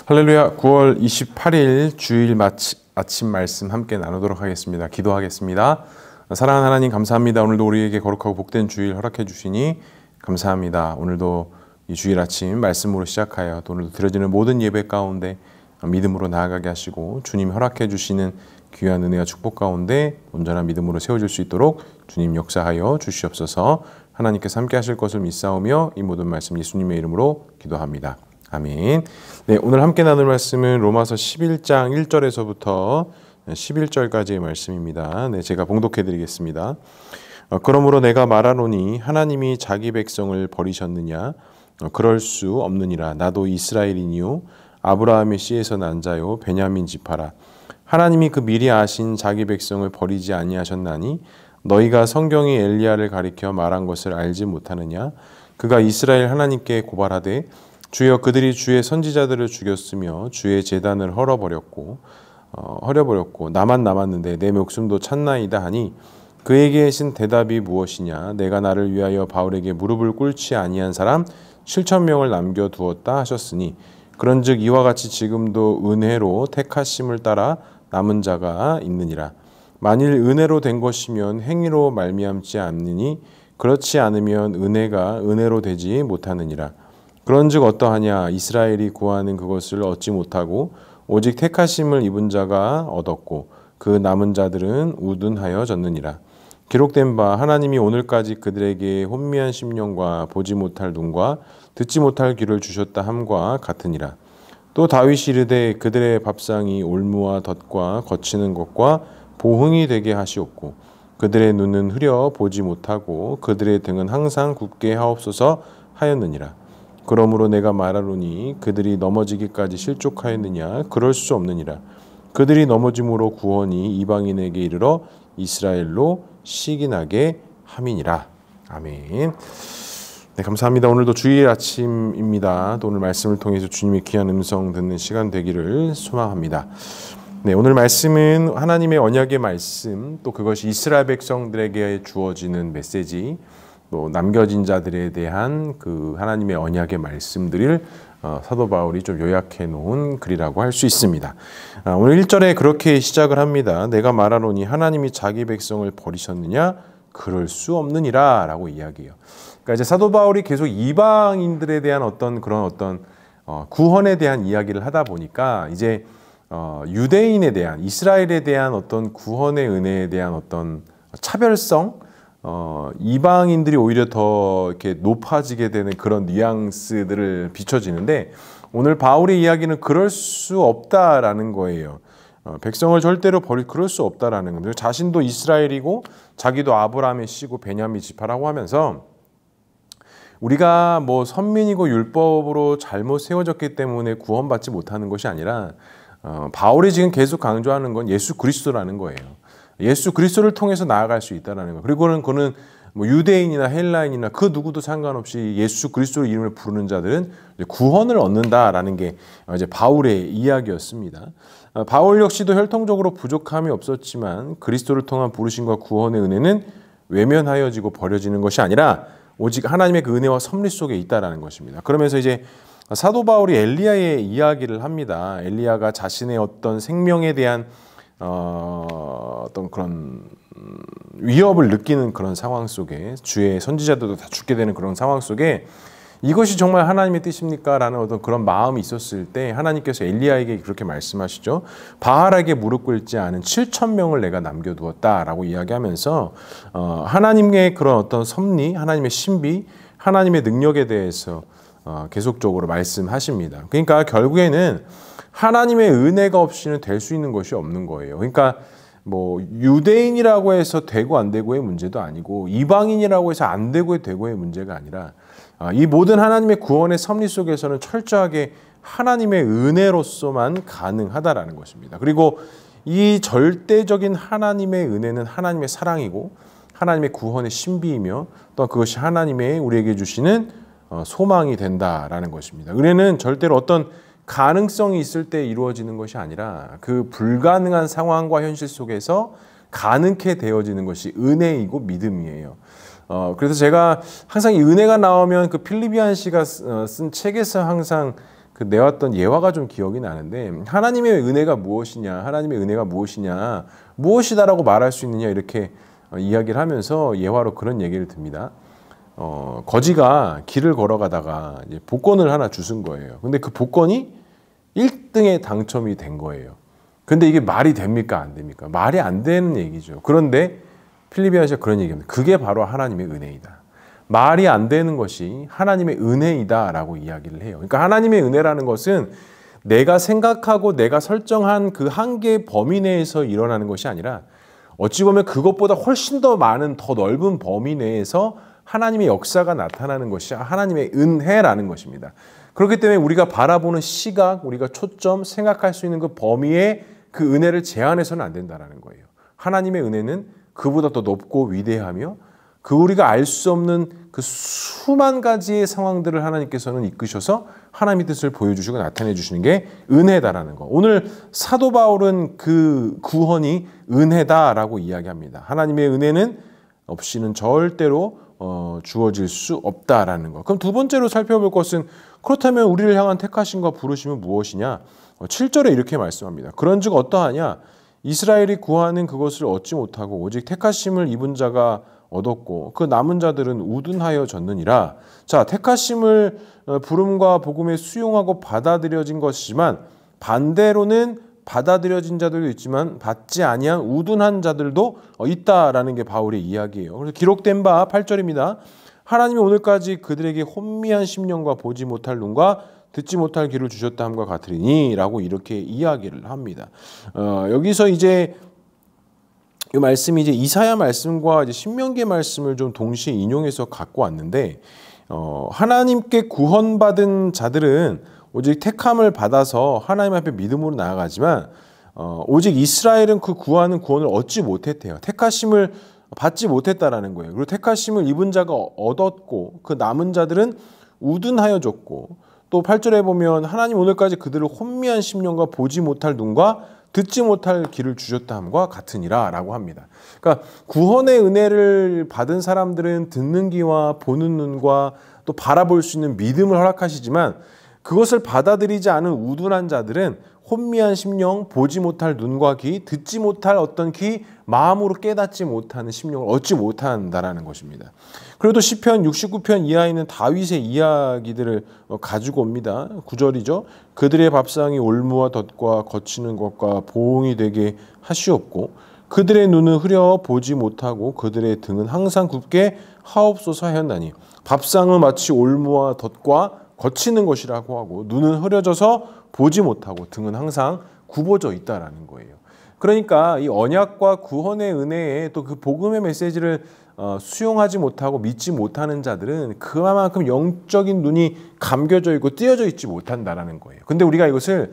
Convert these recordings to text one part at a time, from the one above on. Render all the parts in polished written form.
할렐루야. 9월 28일 주일 아침 말씀 함께 나누도록 하겠습니다. 기도하겠습니다. 사랑하는 하나님 감사합니다. 오늘도 우리에게 거룩하고 복된 주일 허락해 주시니 감사합니다. 오늘도 이 주일 아침 말씀으로 시작하여 또 오늘도 드려지는 모든 예배 가운데 믿음으로 나아가게 하시고 주님 허락해 주시는 귀한 은혜와 축복 가운데 온전한 믿음으로 세워질 수 있도록 주님 역사하여 주시옵소서. 하나님께서 함께 하실 것을 믿사오며 이 모든 말씀 예수님의 이름으로 기도합니다. 아멘. 네, 오늘 함께 나눌 말씀은 로마서 11장 1절에서부터 11절까지의 말씀입니다. 네, 제가 봉독해 드리겠습니다. 그러므로 내가 말하노니 하나님이 자기 백성을 버리셨느냐? 그럴 수 없느니라. 나도 이스라엘이니요 아브라함의 씨에서 난 자요 베냐민 지파라. 하나님이 그 미리 아신 자기 백성을 버리지 아니하셨나니 너희가 성경이 엘리야를 가리켜 말한 것을 알지 못하느냐? 그가 이스라엘 하나님께 고발하되 주여 그들이 주의 선지자들을 죽였으며 주의 제단을 헐어버렸고 나만 남았는데 내 목숨도 찼나이다 하니 그에게 하신 대답이 무엇이냐? 내가 나를 위하여 바울에게 무릎을 꿇지 아니한 사람 7,000명을 남겨두었다 하셨으니 그런즉 이와 같이 지금도 은혜로 택하심을 따라 남은 자가 있느니라. 만일 은혜로 된 것이면 행위로 말미암지 않느니 그렇지 않으면 은혜가 은혜로 되지 못하느니라. 그런즉 어떠하냐? 이스라엘이 구하는 그것을 얻지 못하고 오직 택하심을 입은 자가 얻었고 그 남은 자들은 우둔하여졌느니라. 기록된 바 하나님이 오늘까지 그들에게 혼미한 심령과 보지 못할 눈과 듣지 못할 귀를 주셨다 함과 같으니라. 또 다윗이 이르되 그들의 밥상이 올무와 덫과 거치는 것과 보흥이 되게 하시옵고 그들의 눈은 흐려 보지 못하고 그들의 등은 항상 굳게 하옵소서 하였느니라. 그러므로 내가 말하노니 그들이 넘어지기까지 실족하였느냐? 그럴 수 없느니라. 그들이 넘어짐으로 구원이 이방인에게 이르러 이스라엘로 시기나게 함이니라. 아멘. 네, 감사합니다. 오늘도 주일 아침입니다. 또 오늘 말씀을 통해서 주님의 귀한 음성 듣는 시간 되기를 소망합니다. 네, 오늘 말씀은 하나님의 언약의 말씀, 또 그것이 이스라엘 백성들에게 주어지는 메시지, 또 남겨진 자들에 대한 그 하나님의 언약의 말씀들을 사도 바울이 좀 요약해 놓은 글이라고 할 수 있습니다. 오늘 1절에 그렇게 시작을 합니다. 내가 말하노니 하나님이 자기 백성을 버리셨느냐? 그럴 수 없느니라 라고 이야기해요. 그러니까 이제 사도 바울이 계속 이방인들에 대한 어떤 구원에 대한 이야기를 하다 보니까 이제 유대인에 대한 이스라엘에 대한 어떤 구원의 은혜에 대한 어떤 차별성, 이방인들이 오히려 더 이렇게 높아지게 되는 그런 뉘앙스들을 비춰지는데 오늘 바울의 이야기는 그럴 수 없다라는 거예요. 백성을 절대로 그럴 수 없다라는 겁니다. 자신도 이스라엘이고 자기도 아브라함의 씨고 베냐민 지파라고 하면서 우리가 뭐 선민이고 율법으로 잘못 세워졌기 때문에 구원받지 못하는 것이 아니라 바울이 지금 계속 강조하는 건 예수 그리스도라는 거예요. 예수 그리스도를 통해서 나아갈 수 있다는 거. 그리고는 그는 뭐 유대인이나 헬라인이나 그 누구도 상관없이 예수 그리스도의 이름을 부르는 자들은 구원을 얻는다라는 게 이제 바울의 이야기였습니다. 바울 역시도 혈통적으로 부족함이 없었지만 그리스도를 통한 부르심과 구원의 은혜는 외면하여지고 버려지는 것이 아니라 오직 하나님의 그 은혜와 섭리 속에 있다라는 것입니다. 그러면서 이제 사도 바울이 엘리야의 이야기를 합니다. 엘리야가 자신의 어떤 생명에 대한 어떤 그런 위협을 느끼는 그런 상황 속에 주의 선지자들도 다 죽게 되는 그런 상황 속에 이것이 정말 하나님의 뜻입니까? 라는 어떤 그런 마음이 있었을 때 하나님께서 엘리야에게 그렇게 말씀하시죠. 바알에게 무릎 꿇지 않은 7,000명을 내가 남겨두었다 라고 이야기하면서 하나님의 그런 어떤 섭리, 하나님의 신비, 하나님의 능력에 대해서 계속적으로 말씀하십니다. 그러니까 결국에는 하나님의 은혜가 없이는 될 수 있는 것이 없는 거예요. 그러니까 뭐 유대인이라고 해서 되고 안 되고의 문제도 아니고 이방인이라고 해서 안 되고 되고의 문제가 아니라 이 모든 하나님의 구원의 섭리 속에서는 철저하게 하나님의 은혜로서만 가능하다라는 것입니다. 그리고 이 절대적인 하나님의 은혜는 하나님의 사랑이고 하나님의 구원의 신비이며 또 그것이 하나님의 우리에게 주시는 소망이 된다라는 것입니다. 은혜는 절대로 어떤 가능성이 있을 때 이루어지는 것이 아니라 그 불가능한 상황과 현실 속에서 가능케 되어지는 것이 은혜이고 믿음이에요. 그래서 제가 항상 이 은혜가 나오면 그 필리비안 씨가 쓴 책에서 항상 그 내왔던 예화가 좀 기억이 나는데 하나님의 은혜가 무엇이냐, 하나님의 은혜가 무엇이냐, 무엇이다라고 말할 수 있느냐 이렇게 이야기를 하면서 예화로 그런 얘기를 듭니다. 거지가 길을 걸어가다가 이제 복권을 하나 주신 거예요. 근데 그 복권이 1등에 당첨이 된 거예요. 근데 이게 말이 됩니까? 안 됩니까? 말이 안 되는 얘기죠. 그런데 필리비안시가 그런 얘기합니다. 그게 바로 하나님의 은혜이다. 말이 안 되는 것이 하나님의 은혜이다라고 이야기를 해요. 그러니까 하나님의 은혜라는 것은 내가 생각하고 내가 설정한 그 한계의 범위 내에서 일어나는 것이 아니라 어찌 보면 그것보다 훨씬 더 많은 더 넓은 범위 내에서 하나님의 역사가 나타나는 것이 하나님의 은혜라는 것입니다. 그렇기 때문에 우리가 바라보는 시각, 우리가 초점, 생각할 수 있는 그 범위에 그 은혜를 제한해서는 안 된다는 거예요. 하나님의 은혜는 그보다 더 높고 위대하며 그 우리가 알 수 없는 그 수만 가지의 상황들을 하나님께서는 이끄셔서 하나님의 뜻을 보여주시고 나타내 주시는 게 은혜다라는 거. 오늘 사도 바울은 그 구원이 은혜다라고 이야기합니다. 하나님의 은혜는 없이는 절대로 주어질 수 없다라는 거. 그럼 두 번째로 살펴볼 것은 그렇다면 우리를 향한 택하심과 부르심은 무엇이냐? 7절에 이렇게 말씀합니다. 그런즉 어떠하냐? 이스라엘이 구하는 그것을 얻지 못하고 오직 택하심을 입은 자가 얻었고 그 남은 자들은 우둔하여 졌느니라. 자, 택하심을 부름과 복음에 수용하고 받아들여진 것이지만 반대로는 받아들여진 자들도 있지만 받지 아니한 우둔한 자들도 있다라는 게 바울의 이야기예요. 그래서 기록된 바 8절입니다. 하나님이 오늘까지 그들에게 혼미한 심령과 보지 못할 눈과 듣지 못할 귀를 주셨다 함과 같으리니 라고 이렇게 이야기를 합니다. 여기서 이제 이 말씀이 이제 이사야 말씀과 이제 신명기 말씀을 좀 동시에 인용해서 갖고 왔는데 하나님께 구원받은 자들은 오직 택함을 받아서 하나님 앞에 믿음으로 나아가지만 오직 이스라엘은 그 구하는 구원을 얻지 못했대요. 택하심을 받지 못했다라는 거예요. 그리고 택하심을 입은 자가 얻었고 그 남은 자들은 우둔하여졌고 또 8절에 보면 하나님 오늘까지 그들을 혼미한 심령과 보지 못할 눈과 듣지 못할 귀를 주셨다 함과 같으니라 라고 합니다. 그러니까 구원의 은혜를 받은 사람들은 듣는 귀와 보는 눈과 또 바라볼 수 있는 믿음을 허락하시지만 그것을 받아들이지 않은 우둔한 자들은 혼미한 심령, 보지 못할 눈과 귀, 듣지 못할 어떤 귀, 마음으로 깨닫지 못하는 심령을 얻지 못한다라는 것입니다. 그래도 시편 69편 이하에 있는 다윗의 이야기들을 가지고 옵니다. 9절이죠. 그들의 밥상이 올무와 덫과 거치는 것과 보응이 되게 하시옵고 그들의 눈은 흐려 보지 못하고 그들의 등은 항상 굽게 하옵소서 하였나니 밥상은 마치 올무와 덫과 거치는 것이라고 하고 눈은 흐려져서 보지 못하고 등은 항상 굽어져 있다라는 거예요. 그러니까 이 언약과 구원의 은혜에 또 그 복음의 메시지를 수용하지 못하고 믿지 못하는 자들은 그만큼 영적인 눈이 감겨져 있고 띄어져 있지 못한다라는 거예요. 근데 우리가 이것을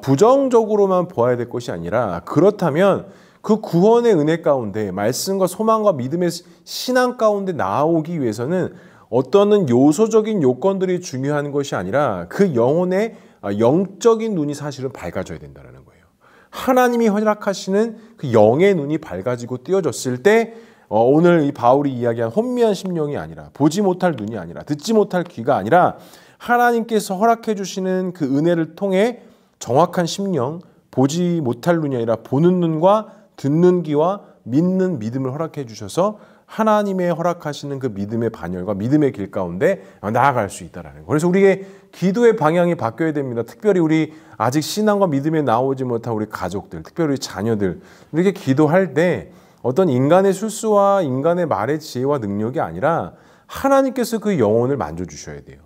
부정적으로만 보아야 될 것이 아니라 그렇다면 그 구원의 은혜 가운데 말씀과 소망과 믿음의 신앙 가운데 나오기 위해서는 어떤 요소적인 요건들이 중요한 것이 아니라 그 영혼의 영적인 눈이 사실은 밝아져야 된다는 거예요. 하나님이 허락하시는 그 영의 눈이 밝아지고 띄어졌을 때 오늘 이 바울이 이야기한 혼미한 심령이 아니라 보지 못할 눈이 아니라 듣지 못할 귀가 아니라 하나님께서 허락해 주시는 그 은혜를 통해 정확한 심령, 보지 못할 눈이 아니라 보는 눈과 듣는 귀와 믿는 믿음을 허락해 주셔서 하나님의 허락하시는 그 믿음의 반열과 믿음의 길 가운데 나아갈 수 있다는 거. 그래서 우리의 기도의 방향이 바뀌어야 됩니다. 특별히 우리 아직 신앙과 믿음에 나오지 못한 우리 가족들, 특별히 우리 자녀들 이렇게 기도할 때 어떤 인간의 술수와 인간의 말의 지혜와 능력이 아니라 하나님께서 그 영혼을 만져주셔야 돼요.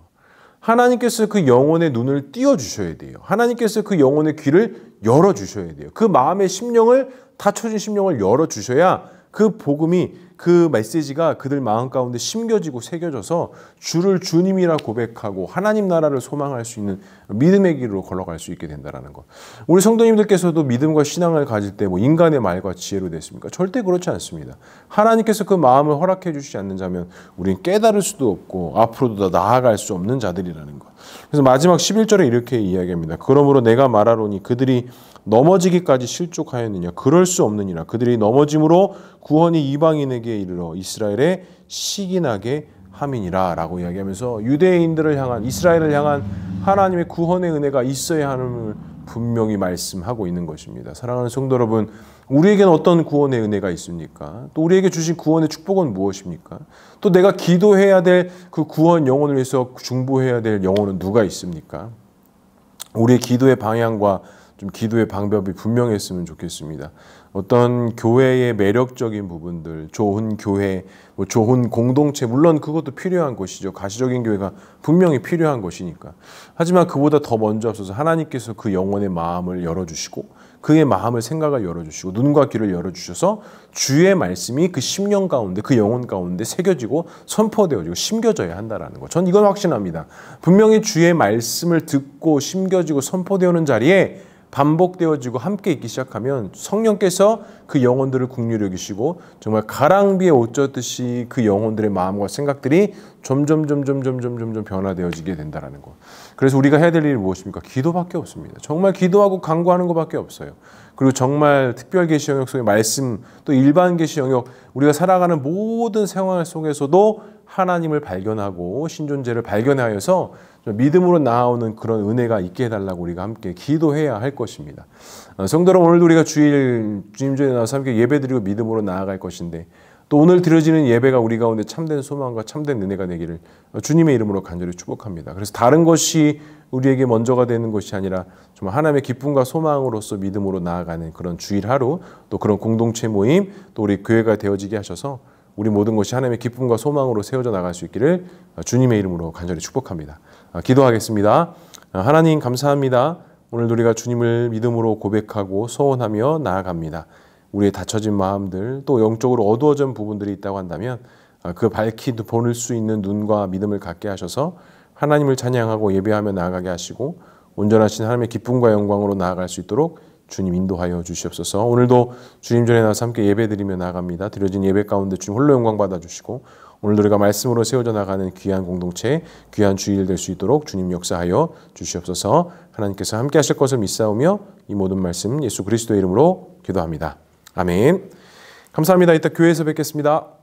하나님께서 그 영혼의 눈을 띄워주셔야 돼요. 하나님께서 그 영혼의 귀를 열어주셔야 돼요. 그 마음의 심령을 닫혀진 심령을 열어주셔야 그 복음이 그 메시지가 그들 마음 가운데 심겨지고 새겨져서 주를 주님이라 고백하고 하나님 나라를 소망할 수 있는 믿음의 길로 걸어갈 수 있게 된다는 것. 우리 성도님들께서도 믿음과 신앙을 가질 때 뭐 인간의 말과 지혜로 됐습니까? 절대 그렇지 않습니다. 하나님께서 그 마음을 허락해 주시지 않는 자면 우리는 깨달을 수도 없고 앞으로도 더 나아갈 수 없는 자들이라는 것. 그래서 마지막 11절에 이렇게 이야기합니다. 그러므로 내가 말하노니 그들이 넘어지기까지 실족하였느냐? 그럴 수 없느니라. 그들이 넘어짐으로 구원이 이방인에게 이르러 이스라엘에 시기나게 함이니라 라고 이야기하면서 유대인들을 향한 이스라엘을 향한 하나님의 구원의 은혜가 있어야 하는 분명히 말씀하고 있는 것입니다. 사랑하는 성도 여러분, 우리에게는 어떤 구원의 은혜가 있습니까? 또 우리에게 주신 구원의 축복은 무엇입니까? 또 내가 기도해야 될 그 구원 영혼을 위해서 중보해야 될 영혼은 누가 있습니까? 우리의 기도의 방향과 좀 기도의 방법이 분명했으면 좋겠습니다. 어떤 교회의 매력적인 부분들, 좋은 교회, 좋은 공동체, 물론 그것도 필요한 것이죠. 가시적인 교회가 분명히 필요한 것이니까. 하지만 그보다 더 먼저 앞서서 하나님께서 그 영혼의 마음을 열어주시고 그의 마음을 생각을 열어주시고 눈과 귀를 열어주셔서 주의 말씀이 그 심령 가운데 그 영혼 가운데 새겨지고 선포되어지고 심겨져야 한다는 것. 전 이건 확신합니다. 분명히 주의 말씀을 듣고 심겨지고 선포되어오는 자리에 반복되어지고 함께 있기 시작하면 성령께서 그 영혼들을 긍휼히 여기시고 정말 가랑비에 옷 젖듯이 그 영혼들의 마음과 생각들이 점점 변화되어지게 된다는 것. 그래서 우리가 해야 될 일이 무엇입니까? 기도밖에 없습니다. 정말 기도하고 간구하는 것밖에 없어요. 그리고 정말 특별 계시 영역 속의 말씀, 또 일반 계시 영역, 우리가 살아가는 모든 생활 속에서도 하나님을 발견하고 신존재를 발견하여서 믿음으로 나아오는 그런 은혜가 있게 해달라고 우리가 함께 기도해야 할 것입니다. 성도 여러분, 오늘도 우리가 주님 전에 나와서 함께 예배드리고 믿음으로 나아갈 것인데 또 오늘 드려지는 예배가 우리 가운데 참된 소망과 참된 은혜가 되기를 주님의 이름으로 간절히 축복합니다. 그래서 다른 것이 우리에게 먼저가 되는 것이 아니라 정말 하나님의 기쁨과 소망으로서 믿음으로 나아가는 그런 주일 하루, 또 그런 공동체 모임, 또 우리 교회가 되어지게 하셔서 우리 모든 것이 하나님의 기쁨과 소망으로 세워져 나갈 수 있기를 주님의 이름으로 간절히 축복합니다. 기도하겠습니다. 하나님 감사합니다. 오늘도 우리가 주님을 믿음으로 고백하고 소원하며 나아갑니다. 우리의 닫혀진 마음들, 또 영적으로 어두워진 부분들이 있다고 한다면 그 밝히 보는 수 있는 눈과 믿음을 갖게 하셔서 하나님을 찬양하고 예배하며 나아가게 하시고 온전하신 하나님의 기쁨과 영광으로 나아갈 수 있도록 주님 인도하여 주시옵소서. 오늘도 주님 전에 나와서 함께 예배드리며 나아갑니다. 드려진 예배 가운데 주님 홀로 영광 받아주시고 오늘도 우리가 말씀으로 세워져 나가는 귀한 공동체, 귀한 주일 될 수 있도록 주님 역사하여 주시옵소서. 하나님께서 함께 하실 것을 믿사오며 이 모든 말씀 예수 그리스도의 이름으로 기도합니다. 아멘. 감사합니다. 이따 교회에서 뵙겠습니다.